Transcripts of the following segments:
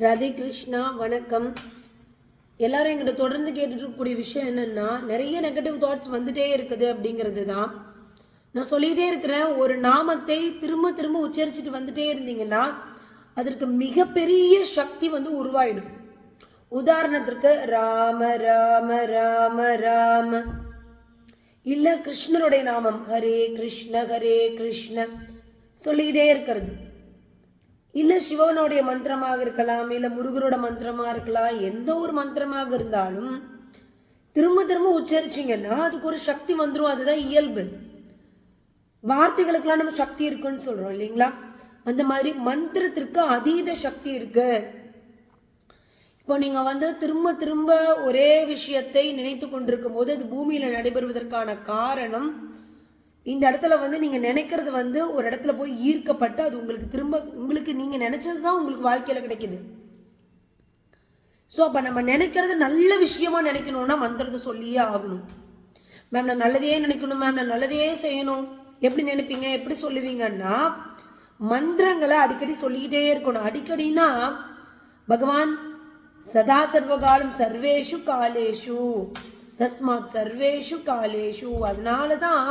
ராதே கிருஷ்ணா, வணக்கம். எல்லாரும் எங்கிட்ட தொடர்ந்து கேட்டுட்டு இருக்கக்கூடிய விஷயம் என்னன்னா, நிறைய நெகட்டிவ் தாட்ஸ் வந்துட்டே இருக்குது அப்படிங்கிறது தான். நான் சொல்லிகிட்டே இருக்கிறேன், ஒரு நாமத்தை திரும்ப திரும்ப உச்சரிச்சுட்டு வந்துட்டே இருந்தீங்கன்னா அதற்கு மிகப்பெரிய சக்தி உருவாயிடும். உதாரணத்திற்கு ராம ராம ராம ராம, இல்லை கிருஷ்ணருடைய நாமம் ஹரே கிருஷ்ண சொல்லிக்கிட்டே இருக்கிறது, இல்லை சிவனுடைய மந்திரமாக இருக்கலாம், இல்லை முருகரோட மந்திரமாக இருக்கலாம், எந்த ஒரு மந்திரமாக இருந்தாலும் திரும்ப திரும்ப உச்சரிச்சிங்கன்னா அதுக்கு ஒரு சக்தி வந்துடும். அதுதான் இயல்பு. வார்த்தைகளுக்கெல்லாம் நம்ம சக்தி இருக்குன்னு சொல்கிறோம் இல்லைங்களா? அந்த மாதிரி மந்திரத்திற்கு அதீத சக்தி இருக்கு. இப்போ நீங்கள் திரும்ப திரும்ப ஒரே விஷயத்தை நினைத்து கொண்டிருக்கும் போது அது பூமியில் நடைபெறுவதற்கான காரணம், இந்த இடத்துல நீங்கள் நினைக்கிறது ஒரு இடத்துல போய் ஈர்க்கப்பட்டு அது உங்களுக்கு திரும்ப உங்களுக்கு நீங்கள் நினச்சது தான் உங்களுக்கு வாழ்க்கையில் கிடைக்குது. ஸோ அப்போ நம்ம நினைக்கிறது நல்ல விஷயமா நினைக்கணும்னா மந்திரத்தை சொல்லியே ஆகணும். மேம் நான் நல்லதையே நினைக்கணும், மேம் நான் நல்லதையே செய்யணும். எப்படி நினைப்பீங்க, எப்படி சொல்லுவீங்கன்னா மந்திரங்களை அடிக்கடி சொல்லிக்கிட்டே இருக்கணும். அடிக்கடினா பகவான் சதா சர்வகாலம் சர்வேஷு காலேஷு தஸ்மாத் சர்வேஷு காலேஷு, அதனால தான்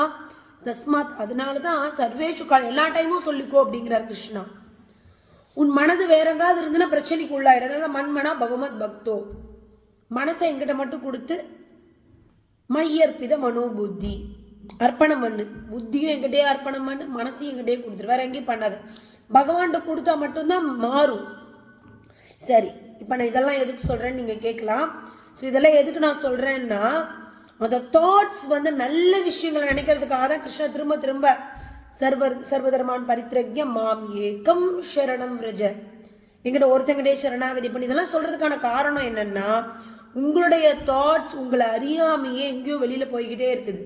சர்வேஷு கால் எல்லா டைமும் சொல்லிக்கோ அப்படிங்கிறார் கிருஷ்ணா. உன் மனது வேற எங்காவது இருந்துன்னா பிரச்சனைக்கு உள்ளாயிடும். அதனால மண்மனா பகவத் பக்தோ, மனசை எங்கிட்ட மட்டும் கொடுத்து மையற்பித மனோபுத்தி அர்ப்பணம் பண்ணு. புத்தியும் எங்கிட்டே அர்ப்பணம் பண்ணு, மனசையும் எங்கிட்டே கொடுத்துரு, வேற எங்கேயும் பண்ணாது. பகவான்கிட்ட கொடுத்தா மட்டும்தான் மாறும். சரி, இப்போ நான் இதெல்லாம் எதுக்கு சொல்கிறேன்னு நீங்கள் கேட்கலாம். ஸோ இதெல்லாம் எதுக்கு நான் சொல்கிறேன்னா, அந்த தாட்ஸ் நல்ல விஷயங்களை நினைக்கிறதுக்காக தான் கிருஷ்ணா திரும்ப திரும்ப சர்வதர்மான் பரித்ரக்ய மாம் ஏகம் சரணம் விரஜ, எங்கிட்ட ஒருத்தங்கிட்டே சரணாகதி பண்ணி, இதெல்லாம் சொல்கிறதுக்கான காரணம் என்னென்னா, உங்களுடைய தாட்ஸ் உங்களை அறியாமையே எங்கேயோ வெளியில் போய்கிட்டே இருக்குது.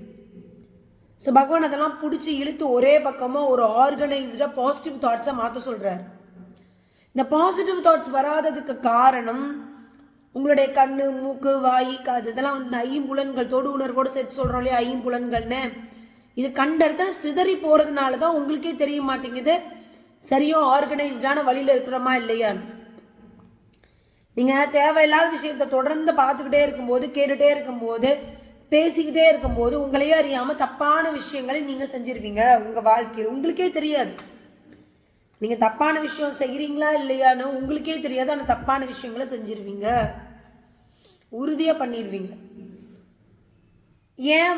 ஸோ பகவான் அதெல்லாம் பிடிச்சி இழுத்து ஒரே பக்கமாக ஒரு ஆர்கனைஸ்டாக பாசிட்டிவ் தாட்ஸை மாற்ற சொல்கிறார். இந்த பாசிட்டிவ் தாட்ஸ் வராததுக்கு காரணம் உங்களுடைய கண்ணு, மூக்கு, வாய், காது, இதெல்லாம் ஐம்புலன்கள், தொடு உணர்வோடு சேர்த்து சொல்கிறோம் இல்லையா ஐம்புலன்கள்னு, இது கண்ட இடத்துல சிதறி போகிறதுனால தான் உங்களுக்கே தெரிய மாட்டேங்குது சரியோ ஆர்கனைஸ்டான வழியில் இருக்கிறோமா இல்லையான்னு. நீங்கள் தேவையில்லாத விஷயத்தை தொடர்ந்து பார்த்துக்கிட்டே இருக்கும்போது, கேட்டுகிட்டே இருக்கும்போது, பேசிக்கிட்டே இருக்கும்போது உங்களையே அறியாமல் தப்பான விஷயங்களை நீங்கள் செஞ்சிருவீங்க. உங்கள் வாழ்க்கையில் உங்களுக்கே தெரியாது நீங்கள் தப்பான விஷயம் செய்கிறீங்களா இல்லையான்னு உங்களுக்கே தெரியாது. ஆனால் தப்பான விஷயங்களை செஞ்சிருவீங்க, உறுதியாக பண்ணிடுவீங்க. ஏன்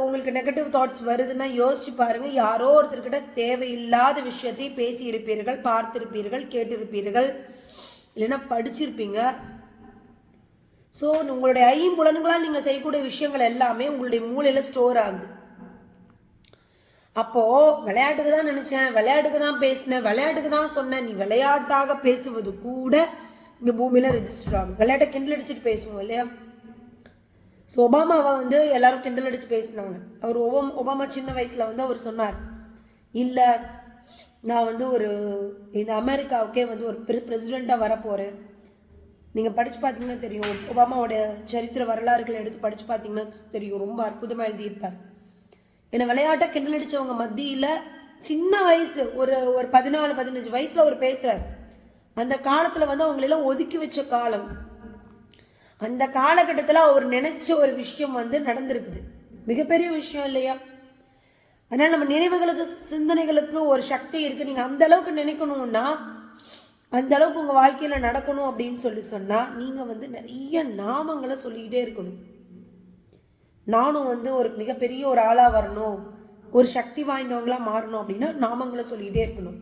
உங்களுக்கு நெகட்டிவ் தாட்ஸ் வருதுன்னா யோசிச்சு பாருங்கள். யாரோ ஒருத்தர்கிட்ட தேவையில்லாத விஷயத்தை பேசியிருப்பீர்கள், பார்த்திருப்பீர்கள், கேட்டிருப்பீர்கள், இல்லைன்னா படிச்சிருப்பீங்க. ஸோ உங்களுடைய ஐம்புலன்களால் நீங்கள் செய்யக்கூடிய விஷயங்கள் எல்லாமே உங்களுடைய மூளையில் ஸ்டோர் ஆகுது. அப்போது விளையாட்டுக்கு தான் நினச்சேன், விளையாட்டுக்கு தான் பேசினேன், விளையாட்டுக்கு தான் சொன்னேன், நீ விளையாட்டாக பேசுவது கூட இங்கே பூமியில் ரெஜிஸ்டர் ஆகும். விளையாட்டை கிண்டல் அடிச்சுட்டு பேசுவோம் இல்லையா? ஸோ ஒபாமாவை எல்லாரும் கிண்டல் அடித்து பேசினாங்க. அவர் ஒபாமா சின்ன வயசில் அவர் சொன்னார், இல்லை நான் ஒரு இந்த அமெரிக்காவுக்கே ஒரு பிரசிடெண்ட்டாக வரப்போகிறேன். நீங்கள் படித்து பார்த்தீங்கன்னா தெரியும், ஒபாமாவோட சரித்திர வரலாறுகளை எடுத்து படித்து பார்த்தீங்கன்னா தெரியும், ரொம்ப அற்புதமாக எழுதியிருப்பார். என்னை விளையாட்டை கிண்டல் அடித்தவங்க மத்தியில் சின்ன வயசு ஒரு 14-15 வயசில் அவர் பேசுகிறார். அந்த காலத்தில் அவங்களெல்லாம் ஒதுக்கி வச்ச காலம். அந்த காலகட்டத்தில் அவர் நினச்ச ஒரு விஷயம் நடந்திருக்குது. மிகப்பெரிய விஷயம் இல்லையா? அதனால் நம்ம நினைவுகளுக்கு, சிந்தனைகளுக்கு ஒரு சக்தி இருக்குது. நீங்கள் அந்த அளவுக்கு நினைக்கணும்னா, அந்த அளவுக்கு உங்கள் வாழ்க்கையில் நடக்கணும் அப்படின்னு சொன்னால் நீங்கள் நிறைய நாமங்களை சொல்லிக்கிட்டே இருக்கணும். நானும் ஒரு மிகப்பெரிய ஒரு ஆளாக வரணும், ஒரு சக்தி வாய்ந்தவங்களாக மாறணும் அப்படின்னா நாமங்களை சொல்லிக்கிட்டே இருக்கணும்.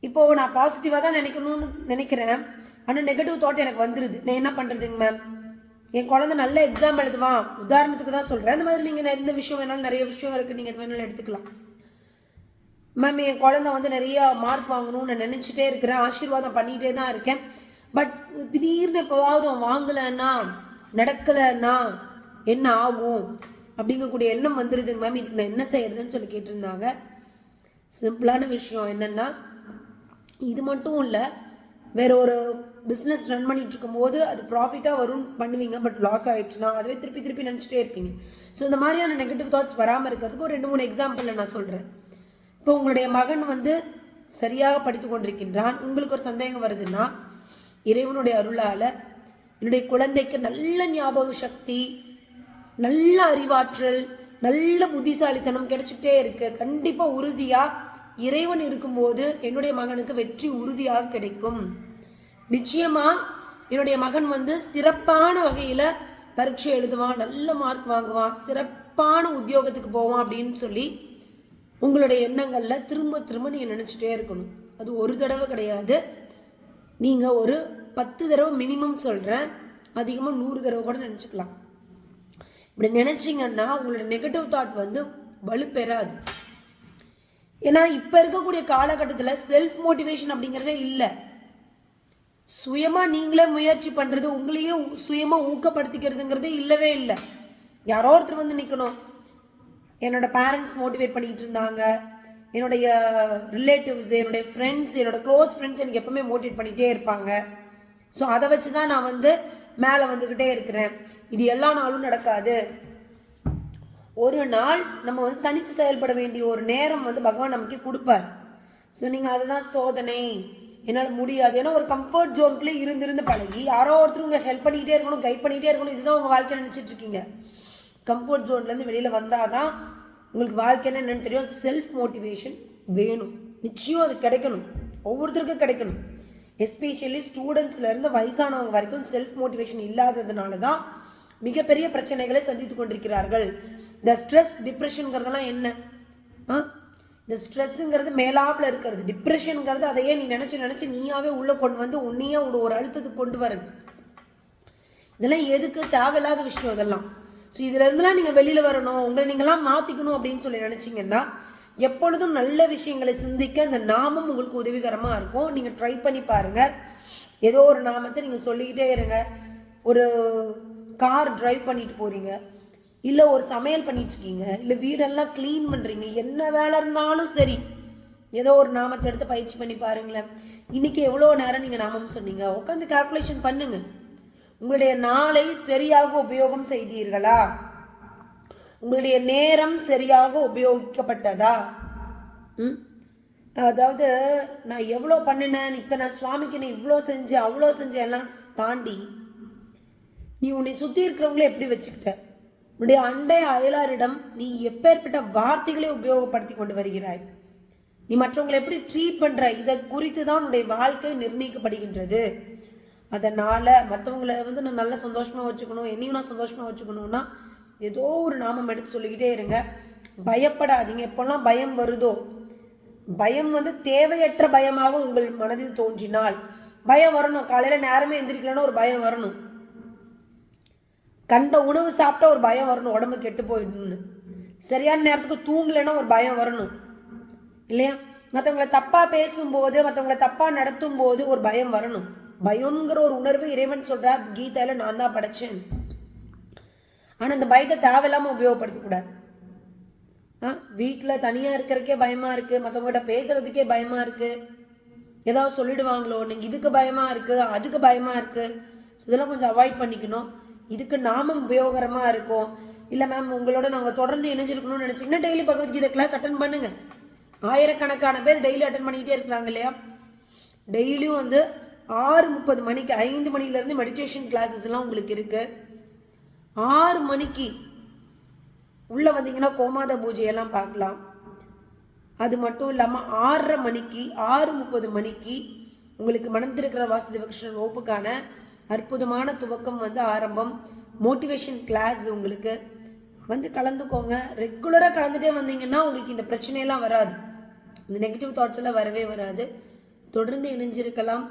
இப்போது நான் பாசிட்டிவாக தான் நினைக்கணும்னு நினைக்கிறேன், ஆனால் நெகட்டிவ் தாட் எனக்கு வந்துடுது. நான் என்ன பண்ணுறதுங்க மேம்? என் குழந்தை நல்ல எக்ஸாம் எழுதுவான், உதாரணத்துக்கு தான் சொல்கிறேன். அந்த மாதிரி நீங்கள் எந்த விஷயம் வேணாலும், நிறைய விஷயம் இருக்குது, நீங்கள் எது வேணாலும் எடுத்துக்கலாம். மேம் என் குழந்தை நிறையா மார்க் வாங்கணும்னு நான் நினச்சிட்டே இருக்கிறேன், ஆசீர்வாதம் பண்ணிகிட்டே தான் இருக்கேன். பட் திடீர்னு எப்போவாவது அவன் வாங்கலைன்னா, நடக்கலைன்னா என்ன ஆகும் அப்படிங்கக்கூடிய எண்ணம் வந்துடுதுங்க மேம், இதுக்கு நான் என்ன செய்யறதுன்னு சொல்லி கேட்டிருந்தாங்க. சிம்பிளான விஷயம் என்னென்னா, இது மட்டும் இல்லை, வேறு ஒரு பிஸ்னஸ் ரன் பண்ணிட்டு இருக்கும்போது அது ப்ராஃபிட்டாக வரும்னு பண்ணுவீங்க, பட் லாஸ் ஆகிடுச்சுன்னா அதுவே திருப்பி திருப்பி நினச்சிட்டே இருப்பீங்க. ஸோ இந்த மாதிரியான நெகட்டிவ் தாட்ஸ் வராமல் இருக்கிறதுக்கு ஒரு 2-3 எக்ஸாம்பிளில் நான் சொல்கிறேன். இப்போ உங்களுடைய மகன் சரியாக படித்து கொண்டிருக்கின்றான், உங்களுக்கு ஒரு சந்தேகம் வருதுன்னா இறைவனுடைய அருளால் என்னுடைய குழந்தைக்கு நல்ல ஞாபக சக்தி, நல்ல அறிவாற்றல், நல்ல புத்திசாலித்தனம் கிடைச்சிக்கிட்டே இருக்கு. கண்டிப்பாக உறுதியாக இறைவன் இருக்கும்போது என்னுடைய மகனுக்கு வெற்றி உறுதியாக கிடைக்கும். நிச்சயமாக என்னுடைய மகன் சிறப்பான வகையில் பரீட்சை எழுதுவான், நல்ல மார்க் வாங்குவான், சிறப்பான உத்தியோகத்துக்கு போவான் அப்படின்னு சொல்லி உங்களுடைய எண்ணங்களில் திரும்ப திரும்ப நீங்கள் நினச்சிட்டே இருக்கணும். அது ஒரு தடவை கிடையாது, நீங்கள் ஒரு 10 தடவை மினிமம் சொல்கிறேன், அதிகமாக 100 தடவை கூட நினச்சிக்கலாம். இப்படி நினச்சிங்கன்னா உங்களோட நெகட்டிவ் தாட் வலுப்பெறாது. ஏன்னா இப்போ இருக்கக்கூடிய காலகட்டத்தில் செல்ஃப் மோட்டிவேஷன் அப்படிங்கிறதே இல்லை. சுயமாக நீங்களே முயற்சி பண்ணுறது, உங்களையே சுயமாக ஊக்கப்படுத்திக்கிறதுங்கிறதே இல்லவே இல்லை. யாரோ ஒருத்தர் நிற்கணும். என்னோட பேரண்ட்ஸ் மோட்டிவேட் பண்ணிக்கிட்டு இருந்தாங்க, என்னுடைய ரிலேட்டிவ்ஸ், என்னுடைய ஃப்ரெண்ட்ஸ், என்னோட க்ளோஸ் ஃப்ரெண்ட்ஸ் எனக்கு எப்பவுமே மோட்டிவேட் பண்ணிகிட்டே இருப்பாங்க. ஸோ அதை வச்சு தான் நான் மேலே வந்துக்கிட்டே இருக்கிறேன். இது எல்லா நாளும் நடக்காது. ஒரு நாள் நம்ம தனித்து செயல்பட வேண்டிய ஒரு நேரம் பகவான் நமக்கு கொடுப்பார். ஸோ நீங்கள் அதுதான் சோதனை, என்னால் முடியாது. ஏன்னா ஒரு கம்ஃபர்ட் ஜோன்குள்ளே இருந்து பழகி யாரோ ஒருத்தர் உங்களை ஹெல்ப் பண்ணிகிட்டே இருக்கணும், கைட் பண்ணிகிட்டே இருக்கணும், இதுதான் உங்கள் வாழ்க்கை நினச்சிட்டு இருக்கீங்க. கம்ஃபர்ட் ஜோன்லேருந்து வெளியில் வந்தால் தான் உங்களுக்கு வாழ்க்கைன்னு என்னென்னு தெரியும். அது செல்ஃப் மோட்டிவேஷன் வேணும், நிச்சயம் அது கிடைக்கணும், ஒவ்வொருத்தருக்கும் கிடைக்கணும். எஸ்பெஷலி ஸ்டூடெண்ட்ஸ்லேருந்து வயசானவங்க வரைக்கும் செல்ஃப் மோட்டிவேஷன் இல்லாததுனால தான் மிகப்பெரிய பிரச்சனைகளை சந்தித்து கொண்டிருக்கிறார்கள். இந்த ஸ்ட்ரெஸ், டிப்ரெஷனுங்கிறதெல்லாம் என்ன? இந்த ஸ்ட்ரெஸ்ஸுங்கிறது மேலாப்பில் இருக்கிறது, டிப்ரெஷனுங்கிறது அதையே நீ நினச்சி நீயாவே உள்ளே கொண்டு உன்னையே ஒரு அழுத்தத்துக்கு கொண்டு வருது. இதெல்லாம் எதுக்கு? தேவையில்லாத விஷயம் இதெல்லாம். ஸோ இதிலேருந்துலாம் நீங்கள் வெளியில் வரணும், உங்களை நீங்களாம் மாற்றிக்கணும் அப்படின்னு சொல்லி நினச்சிங்கன்னா எப்பொழுதும் நல்ல விஷயங்களை சிந்திக்க இந்த நாமம் உங்களுக்கு உதவிகரமாக இருக்கும். நீங்கள் ட்ரை பண்ணி பாருங்கள். ஏதோ ஒரு நாமத்தை நீங்கள் சொல்லிக்கிட்டே இருங்க. ஒரு கார் டிரைவ் பண்ணிட்டு போகிறீங்க, இல்லை ஒரு சமையல் பண்ணிகிட்ருக்கீங்க, இல்லை வீடெல்லாம் க்ளீன் பண்ணுறீங்க, என்ன வேலை இருந்தாலும் சரி ஏதோ ஒரு நாமத்தை எடுத்து பயிற்சி பண்ணி பாருங்களேன். இன்றைக்கி எவ்வளோ நேரம் நீங்கள் நாமம் சொன்னீங்க, உட்காந்து கால்குலேஷன் பண்ணுங்கள். உங்களுடைய நாளை சரியாக உபயோகம் செய்தீர்களா? உங்களுடைய நேரம் சரியாக உபயோகிக்கப்பட்டதா? அதாவது நான் எவ்வளோ பண்ணினேன், இத்தனை சுவாமிக்கு நீ இவ்வளோ செஞ்சு அவ்வளோ செஞ்சு எல்லாம் தாண்டி நீ உன்னை சுற்றி இருக்கிறவங்களே எப்படி வச்சுக்கிட்ட? உன்னுடைய அண்டை அயலாரிடம் நீ எப்பேற்பட்ட வார்த்தைகளை உபயோகப்படுத்தி கொண்டு வருகிறாய்? நீ மற்றவங்களை எப்படி ட்ரீட் பண்ணுற? இதை குறித்து தான் உன்னுடைய வாழ்க்கை நிர்ணயிக்கப்படுகின்றது. அதனால் மற்றவங்களை நான் நல்லா சந்தோஷமாக வச்சுக்கணும், என்னையும் நான் சந்தோஷமாக வச்சுக்கணும்னா ஏதோ ஒரு நாமம் எடுத்து சொல்லிக்கிட்டே இருங்க. பயப்படாதீங்க. எப்போல்லாம் பயம் வருதோ, பயம் தேவையற்ற பயமாக உங்கள் மனதில் தோன்றினால் பயம் வரணும். காலையில் நேரமே எந்திரிக்கலன்னா ஒரு பயம் வரணும். கண்ட உணவு சாப்பிட்டா ஒரு பயம் வரணும், உடம்பு கெட்டு போயிடணும்னு. சரியான நேரத்துக்கு தூங்கலைன்னா ஒரு பயம் வரணும் இல்லையா? மற்றவங்களை தப்பாக பேசும்போது, மற்றவங்களை தப்பாக நடத்தும் போது ஒரு பயம் வரணும். பயங்கிற ஒரு உணர்வு இறைவன் சொல்கிறார் கீதையில், நான் தான் படைச்சேன். ஆனால் இந்த பயத்தை தேவையில்லாமல் உபயோகப்படுத்தக்கூடாது. வீட்டில் தனியாக இருக்கிறதுக்கே பயமாக இருக்குது, மற்றவங்ககிட்ட பேசுகிறதுக்கே பயமாக இருக்குது, ஏதாவது சொல்லிடுவாங்களோ, நீங்கள் இதுக்கு பயமாக இருக்குது, அதுக்கு பயமாக இருக்குது. ஸோ இதெல்லாம் கொஞ்சம் அவாய்ட் பண்ணிக்கணும். இதுக்கு நாமம் உபயோகரமாக இருக்கும். இல்லை மேம் உங்களோட நாங்கள் தொடர்ந்து இணைஞ்சிருக்கணும்னு நினச்சிங்கன்னா டெய்லி பகவத்கீதை கிளாஸ் அட்டன் பண்ணுங்கள். ஆயிரக்கணக்கான பேர் டெய்லி அட்டன் பண்ணிக்கிட்டே இருக்கிறாங்க இல்லையா? டெய்லியும் 6:30 மணிக்கு 5 மணிலேருந்து மெடிடேஷன் கிளாஸஸ்லாம் உங்களுக்கு இருக்குது. 6 மணிக்கு உள்ளே வந்தீங்கன்னா கோமாத பூஜையெல்லாம் பார்க்கலாம். அது மட்டும் இல்லாமல் 6:30 மணிக்கு 6:30 மணிக்கு உங்களுக்கு மனம் திருக்கிற வாசுதேவ கிருஷ்ணன் வகுப்புக்கான அற்புதமான துவக்கம் ஆரம்பம். மோட்டிவேஷன் கிளாஸ் உங்களுக்கு கலந்துக்கோங்க. ரெகுலராக கலந்துட்டே வந்தீங்கன்னா உங்களுக்கு இந்த பிரச்சனையெல்லாம் வராது, இந்த நெகட்டிவ் தாட்ஸ் எல்லாம் வரவே வராது. தொடர்ந்து இணைஞ்சிருக்கலாம்.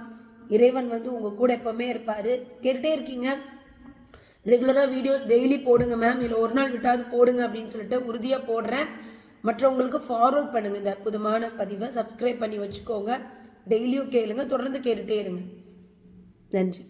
இறைவன் உங்கள் கூட எப்போவுமே இருப்பார். கேட்டுகிட்டே இருக்கீங்க, ரெகுலராக வீடியோஸ் டெய்லி போடுங்க மேம், இல்லை ஒரு நாள் விட்டாவது போடுங்க அப்படின்னு சொல்லிட்டு உறுதியாக போடுறேன். மற்றவங்களுக்கு ஃபார்வர்ட் பண்ணுங்கள். இந்த அற்புதமான பதிவை சப்ஸ்கிரைப் பண்ணி வச்சுக்கோங்க. டெய்லியும் கேளுங்க, தொடர்ந்து கேட்டுகிட்டே இருங்க. நன்றி.